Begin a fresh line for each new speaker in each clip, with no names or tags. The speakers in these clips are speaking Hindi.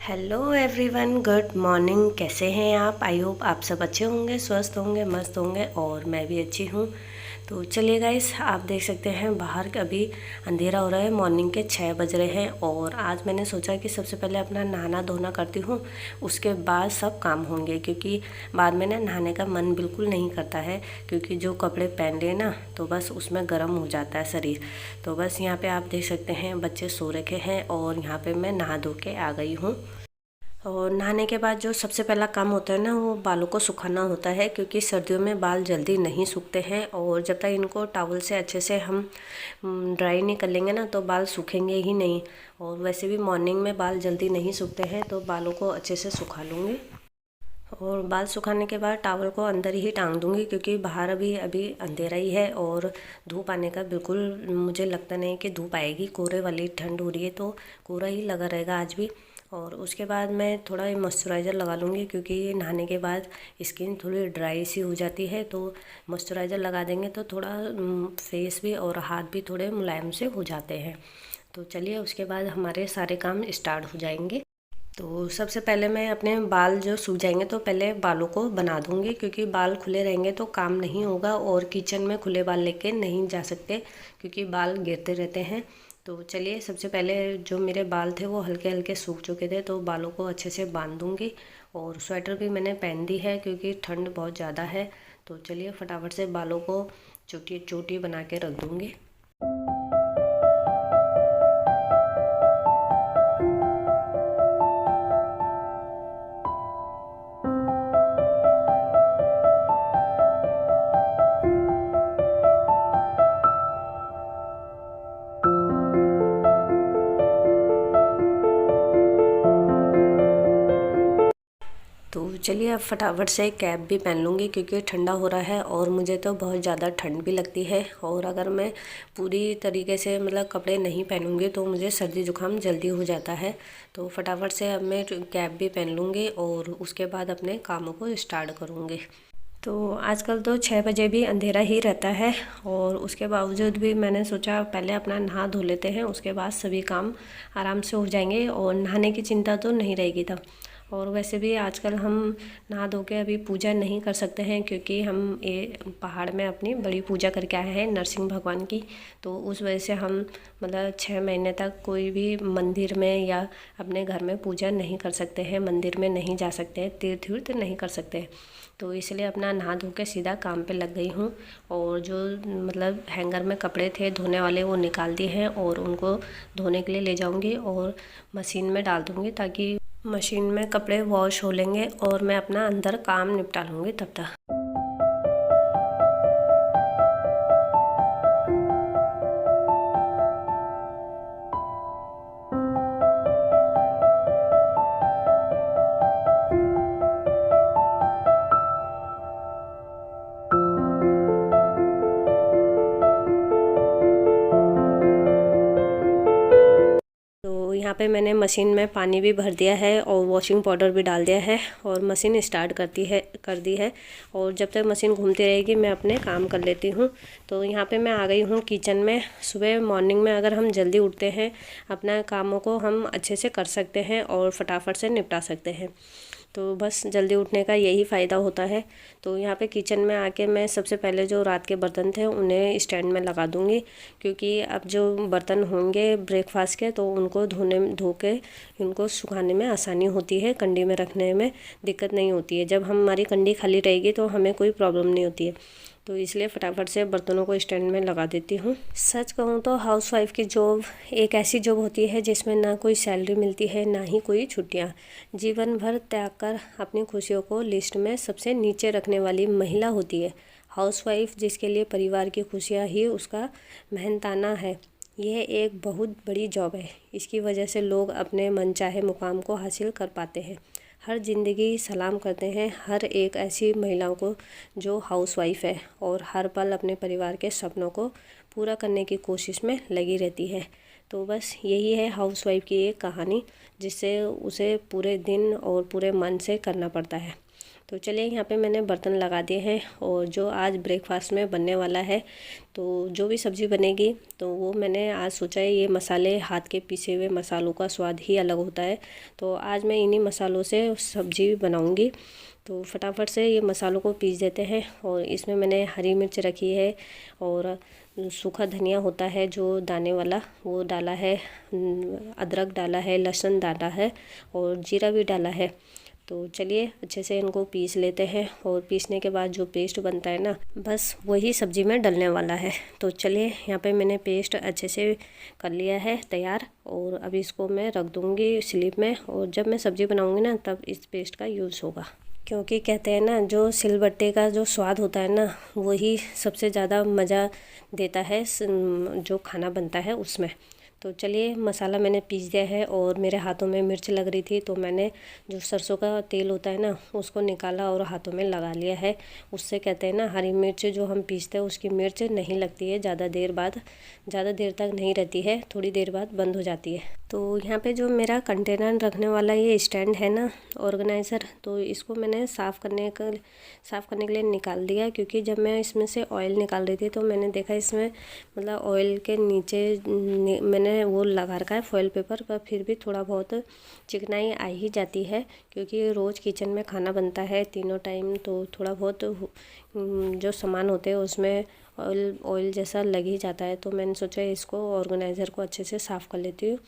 Hello everyone, good morning. कैसे हैं आप? आई होप आप सब अच्छे होंगे, स्वस्थ होंगे, मस्त होंगे और मैं भी अच्छी हूँ। तो चलिए गाइस, आप देख सकते हैं बाहर अभी अंधेरा हो रहा है। मॉर्निंग के 6 बज रहे हैं और आज मैंने सोचा कि सबसे पहले अपना नहाना धोना करती हूँ, उसके बाद सब काम होंगे। क्योंकि बाद में ना नहाने का मन बिल्कुल नहीं करता है, क्योंकि जो कपड़े पहन लिए ना तो बस उसमें गर्म हो जाता है शरीर। तो बस यहाँ पे आप देख सकते हैं बच्चे सो रखे हैं और यहाँ पे मैं नहा धो के आ गई हूँ। और नहाने के बाद जो सबसे पहला काम होता है ना, वो बालों को सुखाना होता है। क्योंकि सर्दियों में बाल जल्दी नहीं सूखते हैं और जब तक इनको टॉवल से अच्छे से हम ड्राई नहीं कर लेंगे ना तो बाल सूखेंगे ही नहीं। और वैसे भी मॉर्निंग में बाल जल्दी नहीं सूखते हैं, तो बालों को अच्छे से सुखा लूँगी। और बाल सुखाने के बाद टॉवल को अंदर ही टांग दूँगी, क्योंकि बाहर अभी अभी अंधेरा ही है और धूप आने का बिल्कुल मुझे लगता नहीं कि धूप आएगी। कोहरे वाली ठंड हो रही है, तो कोहरा ही लगा रहेगा आज भी। और उसके बाद मैं थोड़ा मॉइस्चराइज़र लगा लूँगी, क्योंकि नहाने के बाद स्किन थोड़ी ड्राई सी हो जाती है। तो मॉइस्चराइज़र लगा देंगे तो थोड़ा फेस भी और हाथ भी थोड़े मुलायम से हो जाते हैं। तो चलिए, उसके बाद हमारे सारे काम स्टार्ट हो जाएंगे। तो सबसे पहले मैं अपने बाल जो सूख जाएंगे तो पहले बालों को बना दूंगी, क्योंकि बाल खुले रहेंगे तो काम नहीं होगा और किचन में खुले बाल लेके नहीं जा सकते, क्योंकि बाल गिरते रहते हैं। तो चलिए, सबसे पहले जो मेरे बाल थे वो हल्के हल्के सूख चुके थे, तो बालों को अच्छे से बांध दूंगी। और स्वेटर भी मैंने पहन दी है, क्योंकि ठंड बहुत ज़्यादा है। तो चलिए, फटाफट से बालों को चोटी चोटी बना के रख दूँगी। तो चलिए, अब फटाफट से कैप भी पहन लूँगी, क्योंकि ठंडा हो रहा है और मुझे तो बहुत ज़्यादा ठंड भी लगती है। और अगर मैं पूरी तरीके से मतलब कपड़े नहीं पहनूँगी तो मुझे सर्दी जुकाम जल्दी हो जाता है। तो फटाफट से अब मैं कैप भी पहन लूँगी और उसके बाद अपने कामों को स्टार्ट करूँगी। तो आजकल तो 6 बजे भी अंधेरा ही रहता है और उसके बावजूद भी मैंने सोचा पहले अपना नहा धो लेते हैं, उसके बाद सभी काम आराम से हो जाएंगे और नहाने की चिंता तो नहीं रहेगी तब। और वैसे भी आजकल हम नहा धो के अभी पूजा नहीं कर सकते हैं, क्योंकि हम ये पहाड़ में अपनी बड़ी पूजा करके आए हैं नरसिंह भगवान की। तो उस वजह से हम मतलब 6 महीने तक कोई भी मंदिर में या अपने घर में पूजा नहीं कर सकते हैं, मंदिर में नहीं जा सकते हैं, तीर्थ व्रत नहीं कर सकते हैं। तो इसलिए अपना नहा धो के सीधा काम पे लग गई हूँ। और जो मतलब हैंगर में कपड़े थे धोने वाले वो निकाल दिए हैं और उनको धोने के लिए ले जाऊँगी और मशीन में डाल दूँगी, ताकि मशीन में कपड़े वॉश हो लेंगे और मैं अपना अंदर काम निपटा लूँगी तब तक। तो यहाँ पे मैंने मशीन में पानी भी भर दिया है और वॉशिंग पाउडर भी डाल दिया है और मशीन स्टार्ट कर दी है। और जब तक मशीन घूमती रहेगी मैं अपने काम कर लेती हूँ। तो यहाँ पे मैं आ गई हूँ किचन में। सुबह मॉर्निंग में अगर हम जल्दी उठते हैं, अपना कामों को हम अच्छे से कर सकते हैं और फटाफट से निपटा सकते हैं। तो बस जल्दी उठने का यही फ़ायदा होता है। तो यहाँ पे किचन में आके मैं सबसे पहले जो रात के बर्तन थे उन्हें स्टैंड में लगा दूँगी, क्योंकि अब जो बर्तन होंगे ब्रेकफास्ट के तो उनको धो के इनको सुखाने में आसानी होती है, कंडी में रखने में दिक्कत नहीं होती है। जब हमारी कंडी खाली रहेगी तो हमें कोई प्रॉब्लम नहीं होती है। तो इसलिए फटाफट से बर्तनों को स्टैंड में लगा देती हूँ। सच कहूँ तो हाउसवाइफ की जॉब एक ऐसी जॉब होती है जिसमें ना कोई सैलरी मिलती है, ना ही कोई छुट्टियाँ। जीवन भर त्याग कर अपनी खुशियों को लिस्ट में सबसे नीचे रखने वाली महिला होती है हाउसवाइफ, जिसके लिए परिवार की खुशियाँ ही उसका मेहनताना है। यह एक बहुत बड़ी जॉब है। इसकी वजह से लोग अपने मनचाहे मुकाम को हासिल कर पाते हैं। हर ज़िंदगी सलाम करते हैं हर एक ऐसी महिलाओं को जो हाउसवाइफ है और हर पल अपने परिवार के सपनों को पूरा करने की कोशिश में लगी रहती है। तो बस यही है हाउसवाइफ की एक कहानी, जिससे उसे पूरे दिन और पूरे मन से करना पड़ता है। तो चलिए यहाँ पे मैंने बर्तन लगा दिए हैं और जो आज ब्रेकफास्ट में बनने वाला है, तो जो भी सब्ज़ी बनेगी तो वो मैंने आज सोचा है, ये मसाले हाथ के पीसे हुए मसालों का स्वाद ही अलग होता है। तो आज मैं इन्हीं मसालों से सब्ज़ी बनाऊँगी। तो फटाफट से ये मसालों को पीस देते हैं। और इसमें मैंने हरी मिर्च रखी है और सूखा धनिया होता है जो दाने वाला, वो डाला है, अदरक डाला है, लहसुन डाला है और जीरा भी डाला है। तो चलिए अच्छे से इनको पीस लेते हैं। और पीसने के बाद जो पेस्ट बनता है ना, बस वही सब्ज़ी में डलने वाला है। तो चलिए यहाँ पे मैंने पेस्ट अच्छे से कर लिया है तैयार। और अभी इसको मैं रख दूँगी स्लीप में, और जब मैं सब्ज़ी बनाऊँगी ना तब इस पेस्ट का यूज़ होगा। क्योंकि कहते हैं ना, जो सिलबट्टे का जो स्वाद होता है ना, वही सबसे ज़्यादा मज़ा देता है जो खाना बनता है उसमें। तो चलिए मसाला मैंने पीस दिया है और मेरे हाथों में मिर्च लग रही थी, तो मैंने जो सरसों का तेल होता है ना उसको निकाला और हाथों में लगा लिया है। उससे कहते हैं ना, हरी मिर्च जो हम पीसते हैं उसकी मिर्च नहीं लगती है ज़्यादा देर बाद, ज़्यादा देर तक नहीं रहती है, थोड़ी देर बाद बंद हो जाती है। तो यहाँ पे जो मेरा कंटेनर रखने वाला ये स्टैंड है ना, ऑर्गेनाइज़र, तो इसको मैंने साफ़ करने के लिए निकाल दिया। क्योंकि जब मैं इसमें से ऑयल निकाल रही थी तो मैंने देखा इसमें मतलब ऑयल के नीचे मैंने वो लगा रखा है फॉयल पेपर, पर फिर भी थोड़ा बहुत चिकनाई आ ही जाती है। क्योंकि रोज़ किचन में खाना बनता है तीनों टाइम, तो थोड़ा बहुत जो सामान होते हैं उसमें ऑयल जैसा लग ही जाता है। तो मैंने सोचा इसको ऑर्गेनाइज़र को अच्छे से साफ़ कर लेती हूँ।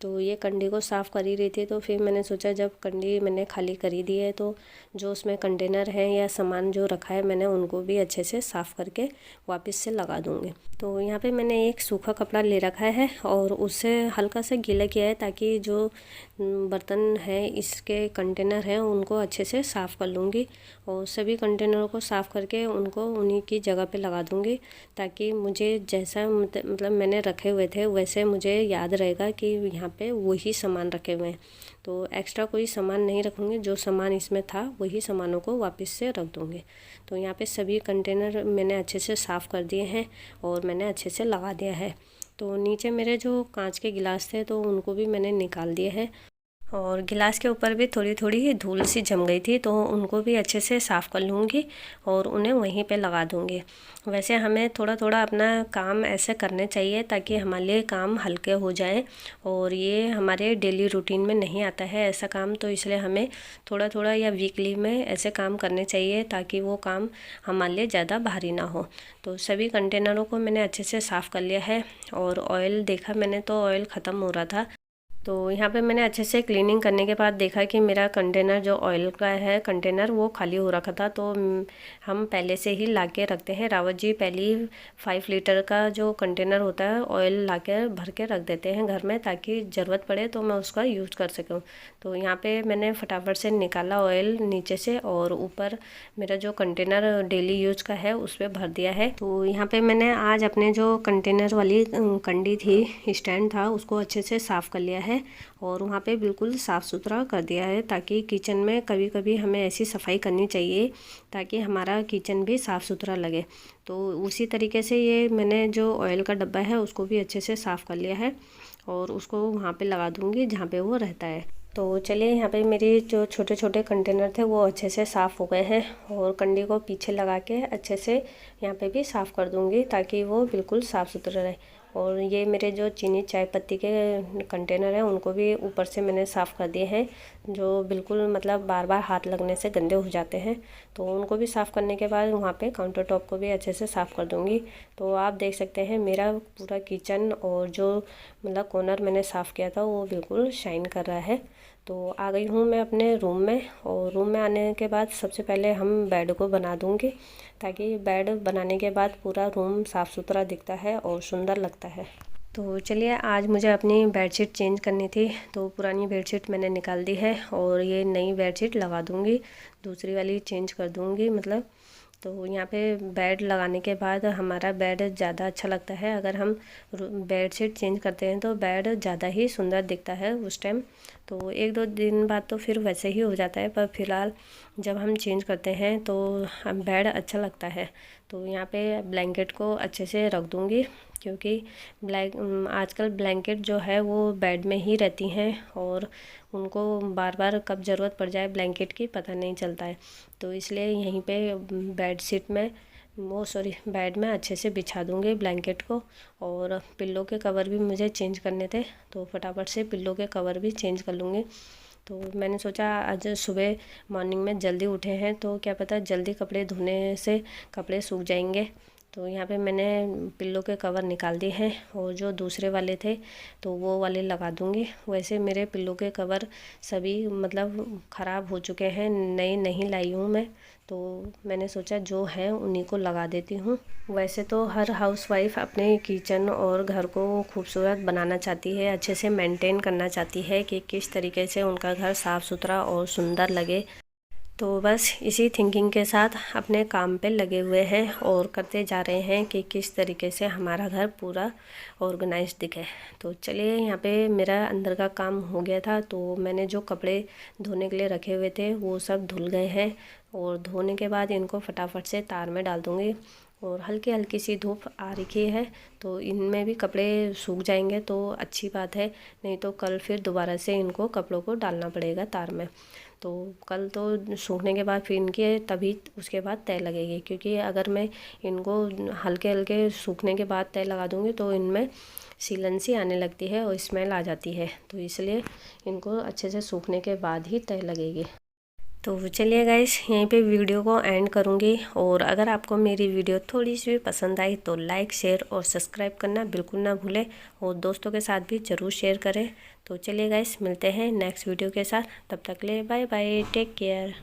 तो ये कंडी को साफ़ कर ही रही थी, तो फिर मैंने सोचा जब कंडी मैंने खाली करी दी है तो जो उसमें कंटेनर है या सामान जो रखा है मैंने उनको भी अच्छे से साफ़ करके वापस से लगा दूँगी। तो यहाँ पे मैंने एक सूखा कपड़ा ले रखा है और उससे हल्का सा गीला किया है, ताकि जो बर्तन है इसके कंटेनर हैं उनको अच्छे से साफ़ कर लूँगी। और सभी कंटेनरों को साफ़ करके उनको उन्हीं की जगह पे लगा दूँगी, ताकि मुझे जैसा मतलब मैंने रखे हुए थे वैसे मुझे याद रहेगा कि यहाँ पे वही सामान रखे हुए हैं। तो एक्स्ट्रा कोई सामान नहीं रखूँगी, जो सामान इसमें था वही सामानों को वापस से रख दूँगी। तो यहाँ पे सभी कंटेनर मैंने अच्छे से साफ़ कर दिए हैं और मैंने अच्छे से लगा दिया है। तो नीचे मेरे जो कांच के गिलास थे तो उनको भी मैंने निकाल दिए हैं। और गिलास के ऊपर भी थोड़ी थोड़ी धूल सी जम गई थी, तो उनको भी अच्छे से साफ़ कर लूँगी और उन्हें वहीं पे लगा दूँगी। वैसे हमें थोड़ा थोड़ा अपना काम ऐसे करने चाहिए ताकि हमारे लिए काम हल्के हो जाए, और ये हमारे डेली रूटीन में नहीं आता है ऐसा काम। तो इसलिए हमें थोड़ा थोड़ा या वीकली में ऐसे काम करने चाहिए ताकि वो काम हमारे लिए ज़्यादा भारी ना हो। तो सभी कंटेनरों को मैंने अच्छे से साफ़ कर लिया है। और ऑयल देखा मैंने तो ऑयल ख़त्म हो रहा था, तो यहाँ पे मैंने अच्छे से क्लीनिंग करने के बाद देखा कि मेरा कंटेनर जो ऑयल का है कंटेनर वो खाली हो रखा था। तो हम पहले से ही ला के रखते हैं, रावत जी पहले ही 5 लीटर का जो कंटेनर होता है ऑयल ला के भर के रख देते हैं घर में, ताकि ज़रूरत पड़े तो मैं उसका यूज़ कर सकूँ। तो यहाँ पे मैंने फटाफट से निकाला ऑयल नीचे से, और ऊपर मेरा जो कंटेनर डेली यूज का है उस पर भर दिया है। तो यहाँ पे मैंने आज अपने जो कंटेनर वाली कंडी थी, स्टैंड था, उसको अच्छे से साफ़ कर लिया है और वहाँ पे बिल्कुल साफ़ सुथरा कर दिया है, ताकि किचन में कभी कभी हमें ऐसी सफाई करनी चाहिए ताकि हमारा किचन भी साफ़ सुथरा लगे। तो उसी तरीके से ये मैंने जो ऑयल का डब्बा है उसको भी अच्छे से साफ़ कर लिया है और उसको वहाँ पे लगा दूँगी जहाँ पे वो रहता है। तो चलिए यहाँ पे मेरे जो छोटे छोटे कंटेनर थे वो अच्छे से साफ़ हो गए हैं, और कंडी को पीछे लगा के अच्छे से यहाँ पे भी साफ़ कर दूँगी ताकि वो बिल्कुल साफ़ सुथरा रहे। और ये मेरे जो चीनी चाय पत्ती के कंटेनर हैं उनको भी ऊपर से मैंने साफ़ कर दिए हैं, जो बिल्कुल मतलब बार बार हाथ लगने से गंदे हो जाते हैं। तो उनको भी साफ़ करने के बाद वहाँ पे काउंटर टॉप को भी अच्छे से साफ़ कर दूँगी। तो आप देख सकते हैं मेरा पूरा किचन और जो मतलब कॉर्नर मैंने साफ़ किया था वो बिल्कुल शाइन कर रहा है। तो आ गई हूँ मैं अपने रूम में, और रूम में आने के बाद सबसे पहले हम बेड को बना दूँगी, ताकि बेड बनाने के बाद पूरा रूम साफ़ सुथरा दिखता है और सुंदर लगता है। तो चलिए आज मुझे अपनी बेडशीट चेंज करनी थी, तो पुरानी बेडशीट मैंने निकाल दी है और ये नई बेडशीट लगा दूँगी, दूसरी वाली चेंज कर दूँगी मतलब। तो यहाँ पे बेड लगाने के बाद हमारा बेड ज़्यादा अच्छा लगता है। अगर हम बेडशीट चेंज करते हैं तो बेड ज़्यादा ही सुंदर दिखता है उस टाइम। तो 1-2 दिन बाद तो फिर वैसे ही हो जाता है, पर फिलहाल जब हम चेंज करते हैं तो बेड अच्छा लगता है। तो यहाँ पे ब्लैंकेट को अच्छे से रख दूँगी क्योंकि आजकल ब्लैंकेट जो है वो बेड में ही रहती हैं और उनको बार बार कब ज़रूरत पड़ जाए ब्लैंकेट की पता नहीं चलता है। तो इसलिए यहीं पे बेड में अच्छे से बिछा दूँगी ब्लैंकेट को। और पिल्लो के कवर भी मुझे चेंज करने थे, तो फटाफट से पिल्लो के कवर भी चेंज कर लूँगी। तो मैंने सोचा आज सुबह मॉर्निंग में जल्दी उठे हैं तो क्या पता जल्दी कपड़े धोने से कपड़े सूख जाएंगे। तो यहाँ पे मैंने पिल्लो के कवर निकाल दिए हैं और जो दूसरे वाले थे तो वो वाले लगा दूँगी। वैसे मेरे पिल्लो के कवर सभी मतलब ख़राब हो चुके हैं, नए नहीं लाई हूँ मैं, तो मैंने सोचा जो है उन्हीं को लगा देती हूँ। वैसे तो हर हाउसवाइफ अपने किचन और घर को खूबसूरत बनाना चाहती है, अच्छे से मेंटेन करना चाहती है कि किस तरीके से उनका घर साफ़ सुथरा और सुंदर लगे। तो बस इसी थिंकिंग के साथ अपने काम पे लगे हुए हैं और करते जा रहे हैं कि किस तरीके से हमारा घर पूरा ऑर्गेनाइज दिखे। तो चलिए, यहाँ पे मेरा अंदर का काम हो गया था, तो मैंने जो कपड़े धोने के लिए रखे हुए थे वो सब धुल गए हैं और धोने के बाद इनको फटाफट से तार में डाल दूँगी। और हल्की हल्की सी धूप आ रखी है तो इनमें भी कपड़े सूख जाएंगे तो अच्छी बात है, नहीं तो कल फिर दोबारा से इनको कपड़ों को डालना पड़ेगा तार में। तो कल तो सूखने के बाद फिर इनके तभी उसके बाद तय लगेगी, क्योंकि अगर मैं इनको हल्के हल्के सूखने के बाद तय लगा दूँगी तो इनमें सीलन सी आने लगती है और स्मेल आ जाती है। तो इसलिए इनको अच्छे से सूखने के बाद ही तय लगेगी। तो चलिए गाइस, यहीं पे वीडियो को एंड करूँगी। और अगर आपको मेरी वीडियो थोड़ी सी भी पसंद आई तो लाइक शेयर और सब्सक्राइब करना बिल्कुल ना भूलें और दोस्तों के साथ भी ज़रूर शेयर करें। तो चलिए गाइस, मिलते हैं नेक्स्ट वीडियो के साथ, तब तक के लिए बाय बाय, टेक केयर।